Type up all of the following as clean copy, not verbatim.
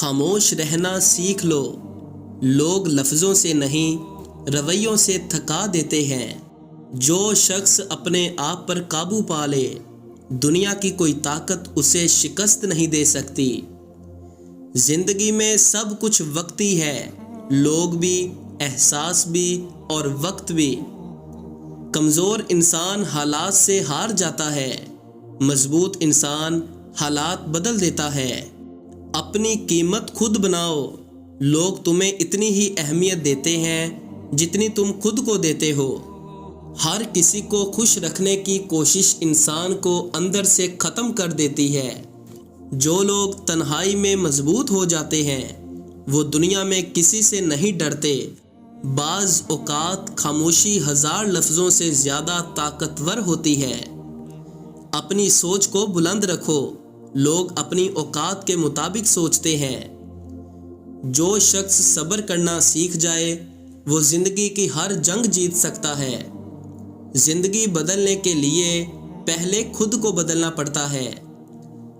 خاموش رہنا سیکھ لو۔ لوگ لفظوں سے نہیں رویوں سے تھکا دیتے ہیں۔ جو شخص اپنے آپ پر قابو پا لے، دنیا کی کوئی طاقت اسے شکست نہیں دے سکتی۔ زندگی میں سب کچھ وقتی ہے، لوگ بھی، احساس بھی اور وقت بھی۔ کمزور انسان حالات سے ہار جاتا ہے، مضبوط انسان حالات بدل دیتا ہے۔ اپنی قیمت خود بناؤ۔ لوگ تمہیں اتنی ہی اہمیت دیتے ہیں جتنی تم خود کو دیتے ہو۔ ہر کسی کو خوش رکھنے کی کوشش انسان کو اندر سے ختم کر دیتی ہے۔ جو لوگ تنہائی میں مضبوط ہو جاتے ہیں وہ دنیا میں کسی سے نہیں ڈرتے۔ بعض اوقات خاموشی ہزار لفظوں سے زیادہ طاقتور ہوتی ہے۔ اپنی سوچ کو بلند رکھو۔ لوگ اپنی اوقات کے مطابق سوچتے ہیں۔ جو شخص صبر کرنا سیکھ جائے وہ زندگی کی ہر جنگ جیت سکتا ہے۔ زندگی بدلنے کے لیے پہلے خود کو بدلنا پڑتا ہے۔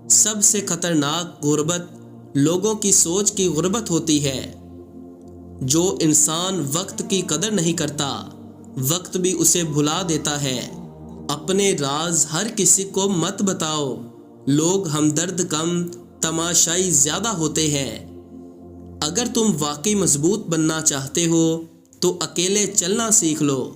سب سے خطرناک غربت لوگوں کی سوچ کی غربت ہوتی ہے۔ جو انسان وقت کی قدر نہیں کرتا، وقت بھی اسے بھلا دیتا ہے۔ اپنے راز ہر کسی کو مت بتاؤ۔ لوگ ہمدرد کم، تماشائی زیادہ ہوتے ہیں۔ اگر تم واقعی مضبوط بننا چاہتے ہو تو اکیلے چلنا سیکھ لو۔